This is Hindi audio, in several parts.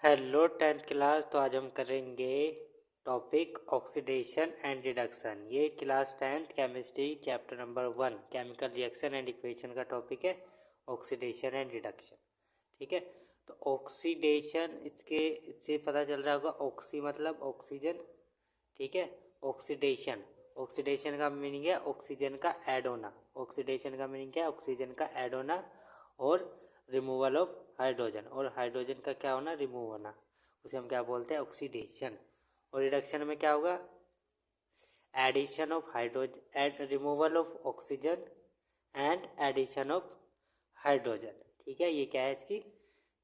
Hello tenth class. तो आज हम करेंगे टॉपिक ऑक्सीडेशन एंड रिडक्शन। ये class tenth chemistry chapter number 1 chemical reaction and equation का टॉपिक है ऑक्सीडेशन एंड रिडक्शन। ठीक है, तो ऑक्सीडेशन इससे पता चल रहा होगा, ऑक्सी मतलब ऑक्सीजन। ठीक है, ऑक्सीडेशन ऑक्सीडेशन का मीनिंग है ऑक्सीजन का ऐड होना। ऑक्सीडेशन का मीनिंग क्या है? ऑक्सीजन का ऐड होना। और रिमूवल ऑफ हाइड्रोजन, और हाइड्रोजन का क्या होना? रिमूव होना। उसे हम क्या बोलते हैं? ऑक्सीडेशन। और रिडक्शन में क्या होगा? Addition of hydrogen, removal of oxygen and addition of hydrogen. ठीक है, ये क्या है? इसकी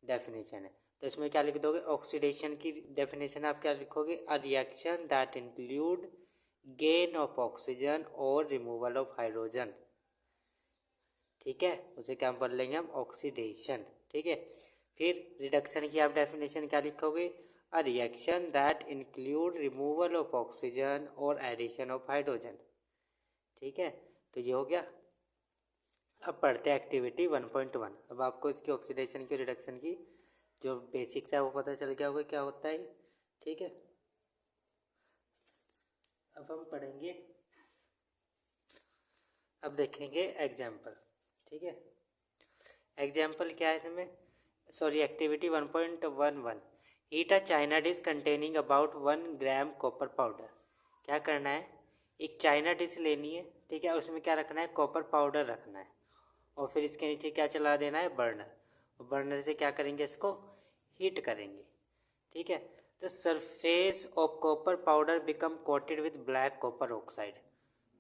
डेफिनेशन है। तो इसमें क्या लिख दोगे? ऑक्सीडेशन की डेफिनेशन आप क्या लिखोगे? A reaction that include gain of oxygen और रिमूवल ऑफ हाइड्रोजन। ठीक है, उसे क्या पढ़ लेंगे हम? ऑक्सीडेशन। ठीक है, फिर रिडक्शन की आप डेफिनेशन क्या लिखोगे? A reaction that include removal of oxygen और एडिशन ऑफ हाइड्रोजन। ठीक है, तो ये हो गया। अब पढ़ते हैं एक्टिविटी 1.1। अब आपको इसकी ऑक्सीडेशन की रिडक्शन की जो बेसिक्स है वो पता चल गया होगा क्या होता है। ठीक है, अब हम पढ़ेंगे, अब देखेंगे एग्जाम्पल। ठीक है, एग्जाम्पल क्या है इसमें? Sorry, activity 1.11। Heat a China dish containing about 1 gram copper powder. क्या करना है? एक चाइना डिश लेनी है। ठीक है, उसमें क्या रखना है? कॉपर पाउडर रखना है। और फिर इसके नीचे क्या चला देना है? बर्नर। बर्नर से क्या करेंगे? इसको हीट करेंगे। ठीक है, the surface of copper powder become coated with black copper oxide.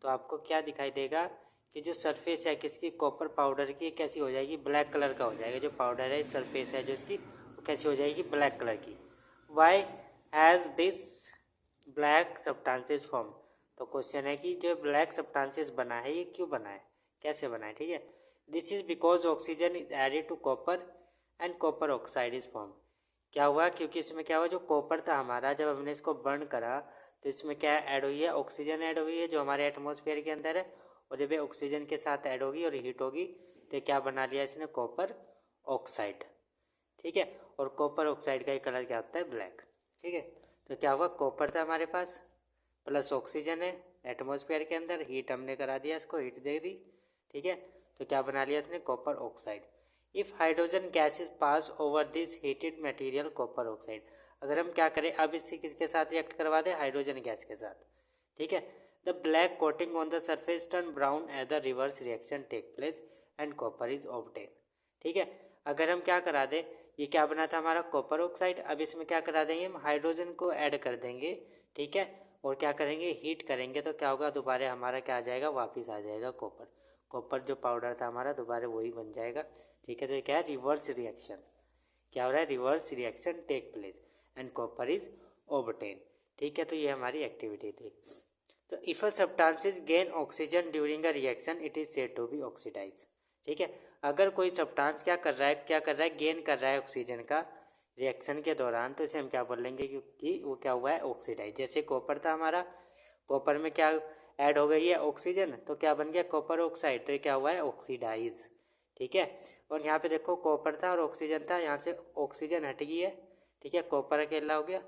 तो आपको क्या दिखाई देगा कि जो सरफेस है किसकी? कॉपर पाउडर की, कैसी हो जाएगी? ब्लैक कलर का हो जाएगा। जो पाउडर है, सरफेस है जो इसकी, वो कैसी हो जाएगी? ब्लैक कलर की। Why has this black substances form. तो क्वेश्चन है कि जो ब्लैक सब्सटेंसेस बना है ये क्यों बना है, कैसे बना है? ठीक है, this is because oxygen is added to copper and copper oxide is form. क्या हुआ? क्योंकि इसमें क्या हुआ, जो कॉपर था हमारा, जब हमने इसको बर्न करा तो इसमें क्या ऐड हुई है? ऑक्सीजन ऐड हुई है जो हमारे एटमॉस्फेयर के अंदर है। और जब ये ऑक्सीजन के साथ ऐड होगी और हीट होगी तो क्या बना लिया इसने? Copper oxide. ठीक है, और कॉपर ऑक्साइड का कलर क्या होता है? ब्लैक। ठीक है, तो क्या हुआ? कॉपर था हमारे पास, प्लस ऑक्सीजन है एटमॉस्फेयर के अंदर, हीट हमने करा दिया, इसको हीट दे दी। ठीक है, तो क्या बना लिया इसने? Copper oxide. If hydrogen gases pass over this heated material copper oxide. अगर हम क्या करें, अब इसे किसके साथ रिएक्ट करवा दें? हाइड्रोजन गैस के साथ। ठीक है, the black coating on the surface turn brown as the reverse reaction take place and copper is obtain. ठीक है, अगर हम क्या करा दें, ये क्या बना था हमारा? Copper oxide. अब इसमें क्या करा देंगे? हम हाइड्रोजन को ऐड कर देंगे। ठीक है, और क्या करेंगे? हीट करेंगे तो क्या होगा? दोबारा हमारा क्या आ जाएगा? वापस आ जाएगा कॉपर। कॉपर जो पाउडर था हमारा दोबारा वही बन जाएगा। ठीक है, तो ये क्या है? Reverse reaction. क्या हो रहा है? Reverse reaction take place and copper is obtain. ठीक है, तो ये हमारी एक्टिविटी थी। तो if a substances gain oxygen during a reaction it is said to be oxidise. ठीक है, अगर कोई सब्सटेंस क्या कर रहा है? गेन कर रहा है ऑक्सीजन का रिएक्शन के दौरान, तो इसे हम क्या बोलेंगे? क्योंकि वो क्या हुआ है? ऑक्सीडाइज। जैसे कॉपर था हमारा, कॉपर में क्या ऐड हो गई है? ऑक्सीजन, तो क्या बन गया? Copper oxide. तो क्या हुआ है? ऑक्सीडाइज। ठीक है, और यहाँ पे देखो कॉपर था और ऑक्सीजन था, यहाँ से ऑक्सीजन हट गई है। ठीक है, कॉपर अकेला हो गया।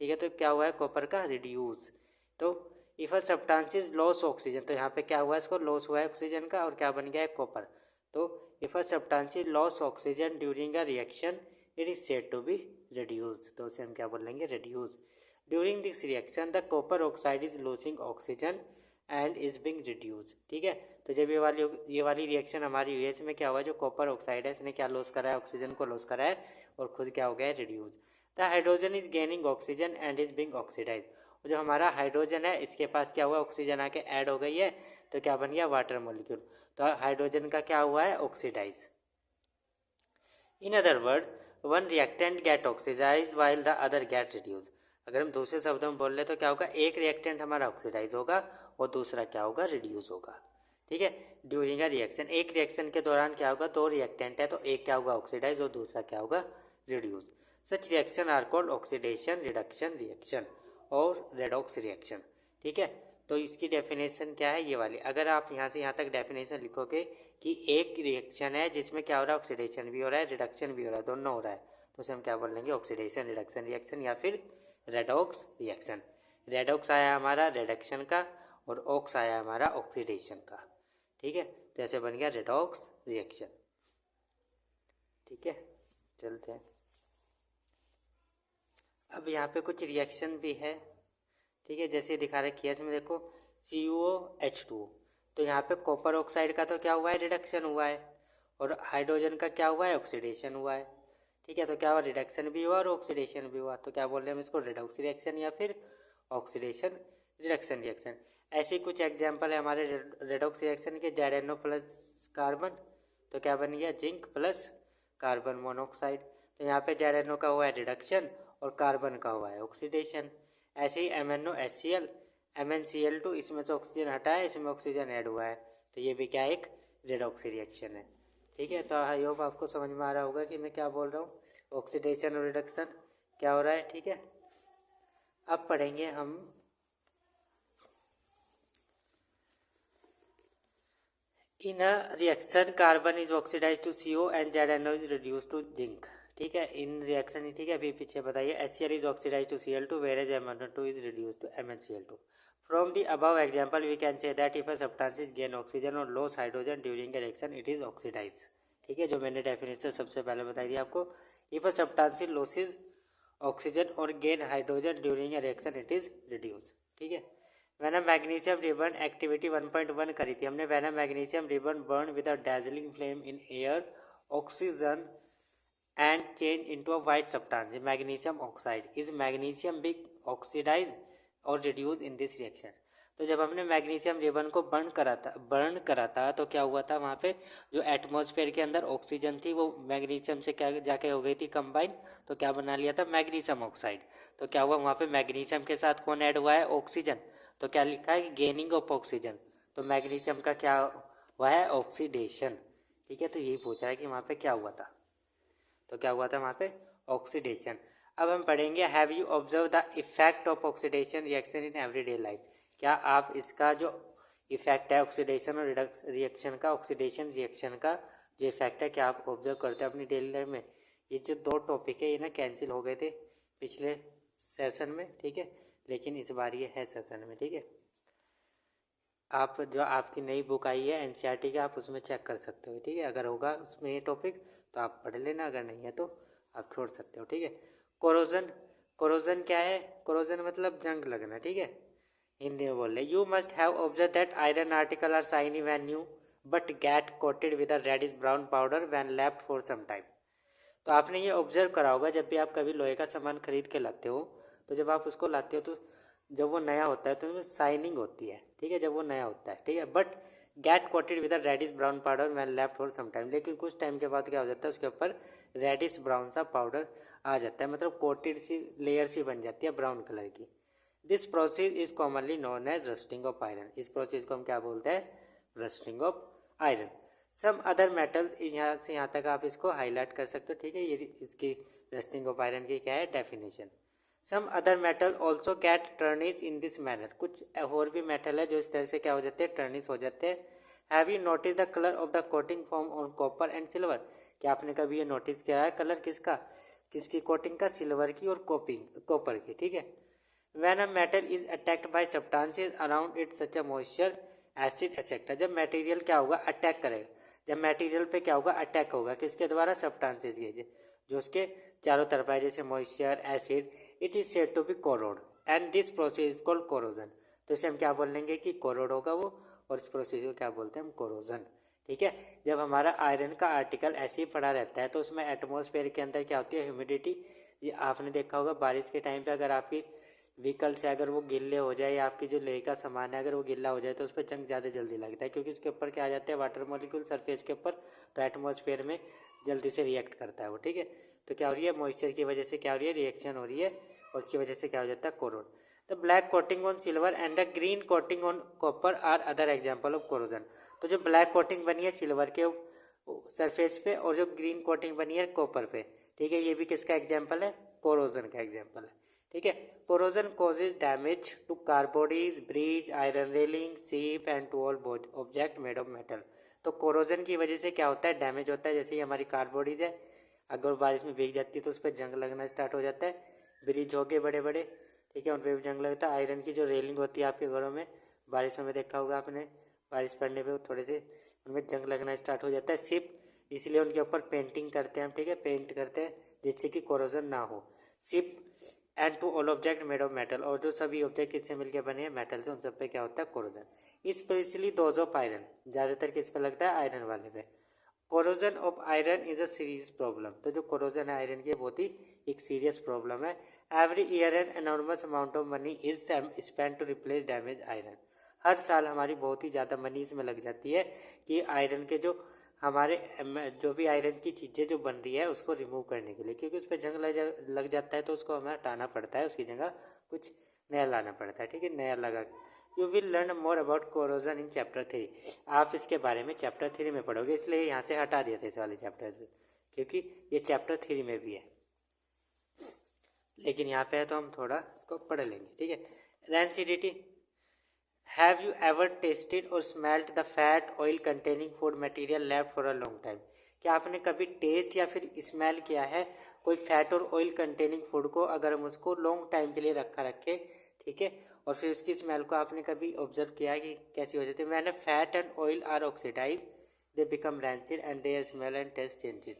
ठीक है, तो क्या हुआ है? कॉपर का रिड्यूस। तो if a substance loss oxygen, तो यहाँ पे क्या हुआ है? इसको लॉस हुआ है ऑक्सीजन का और क्या बन गया है? कॉपर। तो if a substance loss oxygen during a reaction it is said to be reduce. तो उसे हम क्या बोलेंगे? Reduce. During this reaction the copper oxide is losing oxygen and is being reduce. ठीक है, तो जब ये वाली रिएक्शन हमारी हुई है, इसमें क्या हुआ? जो कॉपर ऑक्साइड है इसने क्या लॉस करा है? ऑक्सीजन को लॉस करा है और खुद क्या हो गया है? Reduce. The hydrogen is gaining oxygen and is being oxidise. जो हमारा हाइड्रोजन है इसके पास क्या हुआ? ऑक्सीजन आके ऐड हो गई है, तो क्या बन गया? Water molecule. तो हाइड्रोजन का क्या हुआ है? Oxidise. In other word, one reactant get oxidise while the other get reduce. अगर हम दूसरे शब्दों में बोल रहे तो क्या होगा? एक रिएक्टेंट हमारा ऑक्सीडाइज होगा और दूसरा क्या होगा? रिड्यूस होगा। ठीक है, ड्यूरिंग अ रिएक्शन, एक रिएक्शन के दौरान क्या होगा? दो रिएक्टेंट है तो एक क्या होगा? ऑक्सीडाइज और दूसरा क्या होगा? Reduce. Such reaction are called oxidation reduction reaction और रेडॉक्स रिएक्शन। ठीक है, तो इसकी डेफिनेशन क्या है? ये वाली। अगर आप यहाँ से यहाँ तक डेफिनेशन लिखोगे कि एक रिएक्शन है जिसमें क्या हो रहा है? ऑक्सीडेशन भी हो रहा है, रिडक्शन भी हो रहा है, दोनों हो रहा है, तो उसे हम क्या बोल लेंगे, ऑक्सीडेशन रिडक्शन रिएक्शन या फिर रेडॉक्स रिएक्शन। रेडॉक्स आया हमारा रिडक्शन का और ऑक्स आया हमारा ऑक्सीडेशन का, ठीक है। तो ऐसे बन गया रेडॉक्स रिएक्शन, ठीक है। चलते हैं, अब यहाँ पे कुछ रिएक्शन भी है, ठीक है, जैसे दिखा रखी है इसमें देखो CuO H2, तो यहाँ पे कॉपर ऑक्साइड का तो क्या हुआ है, रिडक्शन हुआ है, और हाइड्रोजन का क्या हुआ है, ऑक्सीडेशन हुआ है, ठीक है। तो क्या हुआ, रिडक्शन भी हुआ और ऑक्सीडेशन भी हुआ, तो क्या बोल रहे हैं हम इसको, रेडॉक्स रिएक्शन या फिर ऑक्सीडेशन रिडक्शन रिएक्शन। ऐसे कुछ एग्जाम्पल है हमारे रेडॉक्स रिएक्शन के, ZNO प्लस कार्बन, तो क्या बन गया, जिंक प्लस कार्बन मोनोऑक्साइड। तो यहाँ पे ZNO का हुआ है रिडक्शन और कार्बन का हुआ है ऑक्सीडेशन। ऐसे ही MnOHCl MnCl2, इसमें से ऑक्सीजन हटा है, इसमें ऑक्सीजन ऐड हुआ है, तो ये भी क्या एक रेडॉक्स रिएक्शन है, ठीक है। तो आई होप आपको समझ में आ रहा होगा कि मैं क्या बोल रहा हूँ, ऑक्सीडेशन और रिडक्शन क्या हो रहा है, ठीक है। अब पढ़ेंगे हम in a reaction carbon is oxidise to CO and ZNO is reduce to zinc, ठीक है। इन रिएक्शन, ठीक है, अभी पीछे बताइए, HCl is oxidise to Cl2 whereas MnO2 is reduce to MnCl2। From the above example, we can say that if a substance gain oxygen or lose hydrogen during a reaction, it is oxidized, ठीक है, जो मैंने डेफिनेशन सबसे पहले बताई थी आपको। If a substance loses oxygen or gain hydrogen during a reaction, it is reduced, ठीक है। When a magnesium ribbon activity 1.1 करी थी हमने, when a magnesium ribbon burn with a dazzling flame in air, oxygen and change into a white substance, magnesium oxide, is magnesium being oxidized और रिड्यूस इन दिस रिएक्शन। तो जब हमने मैग्नीशियम रिबन को बर्न करा था तो क्या हुआ था, वहाँ पे जो एटमॉस्फेयर के अंदर ऑक्सीजन थी वो मैग्नीशियम से क्या जाके हो गई थी कंबाइन, तो क्या बना लिया था, मैग्नीशियम ऑक्साइड। तो क्या हुआ, वहाँ पे मैग्नीशियम के साथ कौन ऐड हुआ है, ऑक्सीजन, तो क्या लिखा है, गेनिंग ऑफ ऑक्सीजन, तो मैग्नीशियम का क्या हुआ है, ऑक्सीडेशन, ठीक है। तो यही पूछ रहा है कि वहाँ पे क्या हुआ था, तो क्या हुआ था वहाँ पे, ऑक्सीडेशन। अब हम पढ़ेंगे, have you observe the effect of oxidation reaction in everyday life, क्या आप इसका जो इफेक्ट है ऑक्सीडेशन और रिडक्स रिएक्शन का, ऑक्सीडेशन रिएक्शन का जो इफेक्ट है, क्या आप ऑब्जर्व करते हैं अपनी डेली लाइफ में। ये जो दो टॉपिक है ये ना कैंसिल हो गए थे पिछले सेशन में, ठीक है, लेकिन इस बार ये है सेशन में, ठीक है। आप जो आपकी नई बुक आई है NCERT का, आप उसमें चेक कर सकते हो, ठीक है, अगर होगा उसमें ये टॉपिक तो आप पढ़ लेना, अगर नहीं है तो आप छोड़ सकते हो, ठीक है। कोरोजन, कोरोजन क्या है, कोरोजन मतलब जंग लगना, ठीक है, हिंदी में बोल रहे, you must have observe that iron article are shiny when new but get coated with a reddish brown powder when left for some time. तो आपने ये ऑब्जर्व करा होगा, जब भी आप कभी लोहे का सामान खरीद के लाते हो, तो जब आप उसको लाते हो तो जब वो नया होता है तो उसमें शाइनिंग होती है, ठीक है, जब वो नया होता है, ठीक है, but get coated with a reddish brown powder when left for some time, लेकिन कुछ टाइम के बाद क्या हो जाता है, उसके ऊपर रेडिश ब्राउन सा पाउडर आ जाता है, मतलब कोटेड सी लेयर सी बन जाती है ब्राउन कलर की। This process is commonly known as rusting of iron, इस प्रोसेस को हम क्या बोलते हैं, rusting of iron. Some other metal, यहाँ से यहाँ तक आप इसको हाईलाइट कर सकते हो, ठीक है, ये इसकी रस्टिंग ऑफ आयरन की क्या है definition. Some other metal also get tarnish in this manner, कुछ और भी मेटल है जो इस तरह से क्या हो जाते हैं, टर्निश हो जाते हैं। Have you notice the colour of the coating form on copper and silver, क्या आपने कभी ये नोटिस किया है, कलर किसका, किसकी कोटिंग का, सिल्वर की और कॉपर की, ठीक है। When a metal is attacked by substances around it such a moisture, acid etc, जब मटेरियल क्या होगा, अटैक करेगा, जब मटेरियल पे क्या होगा, अटैक होगा, किसके द्वारा, सब्सटेंसेस के जो उसके चारों तरफ है, जैसे moisture, acid, it is said to be corrode and this process is called corrosion. तो इसे हम क्या बोल लेंगे कि कोरोड होगा वो, और इस प्रोसेस को क्या बोलते हैं हम, कोरोजन, ठीक है। जब हमारा आयरन का आर्टिकल ऐसे ही पड़ा रहता है तो उसमें एटमॉस्फेयर के अंदर क्या होती है, ह्यूमिडिटी, ये आपने देखा होगा बारिश के टाइम पे अगर आपकी व्हीकल से अगर वो गिल्ले हो जाए या आपकी जो लोहे का सामान है अगर वो गिल्ला हो जाए तो उस पर जंग ज़्यादा जल्दी लगता है, क्योंकि उसके ऊपर क्या आ जाते हैं, वाटर मॉलिक्यूल सरफेस के ऊपर, तो एटमॉस्फेयर में जल्दी से रिएक्ट करता है वो, ठीक है। तो क्या हो रही है, मॉइस्चर की वजह से क्या हो रही है, रिएक्शन हो रही है, और उसकी वजह से क्या हो जाता है, corrode. The black coating on silver and the green coating on copper are other example of corrosion. तो जो ब्लैक कोटिंग बनी है सिल्वर के सरफेस पे और जो ग्रीन कोटिंग बनी है कॉपर पे, ठीक है, ये भी किसका एग्जाम्पल है, कोरोजन का एग्जाम्पल है, ठीक है। Corrosion causes damage to car bodies, bridge, iron railing, ship and to all object made of metal. तो कोरोजन की वजह से क्या होता है, डैमेज होता है, जैसे ही हमारी कारबोडीज है, अगर बारिश में भीग जाती है तो उस पर जंग लगना स्टार्ट हो जाता है। ब्रिज हो गए बड़े बड़े, ठीक है, उन पर भी जंग लगता है। आयरन की जो रेलिंग होती है आपके घरों में, बारिशों में देखा होगा आपने, बारिश पड़ने पे थोड़े से उनमें जंग लगना स्टार्ट हो जाता है। शिप, इसलिए उनके ऊपर पेंटिंग करते हैं हम, ठीक है, पेंट करते हैं जिससे कि कोरोजन ना हो। Ship and to all object made of metal, और जो सभी ऑब्जेक्ट किससे मिलकर बने हैं, मेटल से, उन सब पे क्या होता है, corrosion. Specially those of iron, ज़्यादातर किस पे लगता है, आयरन वाले पे। Corrosion of iron is a serious problem, तो जो कोरोजन है आयरन की बहुत ही एक सीरियस प्रॉब्लम है। Every year an enormous amount of money is spend to replace damage iron, हर साल हमारी बहुत ही ज़्यादा मनी इसमें लग जाती है कि आयरन के जो हमारे जो भी आयरन की चीज़ें जो बन रही है उसको रिमूव करने के लिए, क्योंकि उस पर जंग लग जाता है तो उसको हमें हटाना पड़ता है, उसकी जगह कुछ नया लाना पड़ता है, ठीक है, नया लगा। You will learn more about corrosion in chapter 3, आप इसके बारे में चैप्टर 3 में पढ़ोगे, इसलिए यहाँ से हटा दिए थे इस वाले चैप्टर से, क्योंकि ये चैप्टर 3 में भी है, लेकिन यहाँ पे है तो हम थोड़ा इसको पढ़ लेंगे, ठीक है। Rancidity, have you ever tasted or smelled the fat oil containing food material left for a long time, क्या आपने कभी टेस्ट या फिर स्मेल किया है कोई फैट और ऑयल कंटेनिंग फूड को, अगर हम उसको लॉन्ग टाइम के लिए रखे, ठीक है, और फिर उसकी स्मेल को आपने कभी ऑब्जर्व किया है कि कैसी हो जाती है। मैंने fat and oil are oxidise, they become rancid and their smell and taste changes,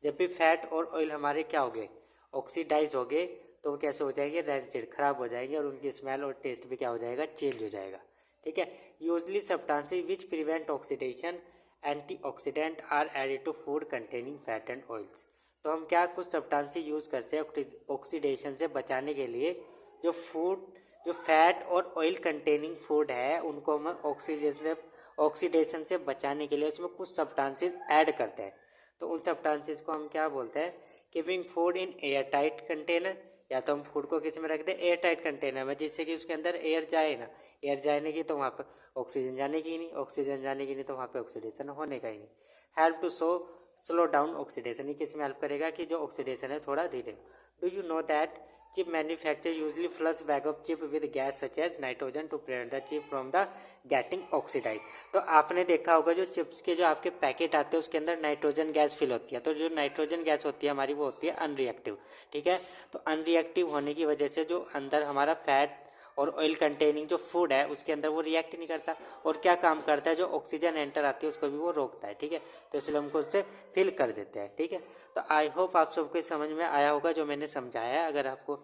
जब भी फैट और ऑयल हमारे क्या हो गए, ऑक्सीडाइज हो गए, तो वो कैसे हो जाएंगे, रैंसिड, खराब हो जाएंगे, और उनकी स्मेल और टेस्ट भी क्या हो जाएगा, चेंज हो जाएगा, ठीक है। Usually substances which prevent oxidation antioxidant are added to food containing fat and oils, तो हम क्या कुछ सब्सटेंसेस यूज़ करते हैं ऑक्सीडेशन से बचाने के लिए, जो फैट और ऑयल कंटेनिंग फूड है उनको हम ऑक्सीडेशन से बचाने के लिए उसमें कुछ सब्सटेंसेस ऐड करते हैं, तो उन सब्सटेंसेस को हम क्या बोलते हैं, keeping food in air tight container, या तो हम फूड को किस में रख दें, एयर टाइट कंटेनर में, जिससे कि उसके अंदर एयर जाए ना, एयर जाने की तो वहाँ पर ऑक्सीजन जाने की ही नहीं, ऑक्सीजन जाने की नहीं तो वहाँ पे ऑक्सीडेशन होने का ही नहीं। Help to slow down oxidation, ये किस में हेल्प करेगा कि जो ऑक्सीडेशन है थोड़ा धीरे। Do you know that chip manufacture usually flush bag of chip with gas such as nitrogen to prevent the chip from the getting oxidise, तो आपने देखा होगा जो चिप्स के जो आपके पैकेट आते हैं उसके अंदर नाइट्रोजन गैस फिल होती है, तो जो नाइट्रोजन गैस होती है हमारी वो होती है अनरिएक्टिव, ठीक है, तो अनरिएक्टिव होने की वजह से जो अंदर हमारा फैट और ऑयल कंटेनिंग जो फूड है उसके अंदर वो रिएक्ट नहीं करता, और क्या काम करता है, जो ऑक्सीजन एंटर आती है उसको भी वो रोकता है, ठीक है, तो इसलिए हमको उससे फिल कर देते हैं, ठीक है। तो आई होप आप सबको समझ में आया होगा जो मैंने समझाया है, अगर आपको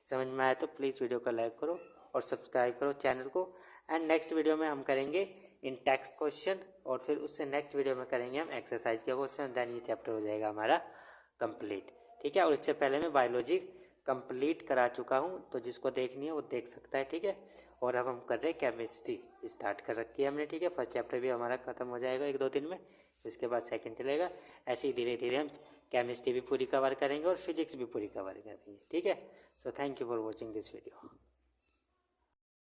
समझ में आया तो प्लीज़ वीडियो को लाइक करो और सब्सक्राइब करो चैनल को, एंड नेक्स्ट वीडियो में हम करेंगे इन टेक्स्ट क्वेश्चन, और फिर उससे नेक्स्ट वीडियो में करेंगे हम एक्सरसाइज के क्वेश्चन, देन ये चैप्टर हो जाएगा हमारा कंप्लीट, ठीक है। और इससे पहले मैं बायोलॉजी कंप्लीट करा चुका हूँ, तो जिसको देखनी है वो देख सकता है, ठीक है। और अब हम कर रहे हैं केमिस्ट्री, स्टार्ट कर रखी है हमने, ठीक है, फर्स्ट चैप्टर भी हमारा खत्म हो जाएगा 1-2 दिन में, इसके बाद सेकंड चलेगा, ऐसे ही धीरे धीरे हम केमिस्ट्री भी पूरी कवर करेंगे और फिजिक्स भी पूरी कवर करेंगे, ठीक है। So thank you for watching this video.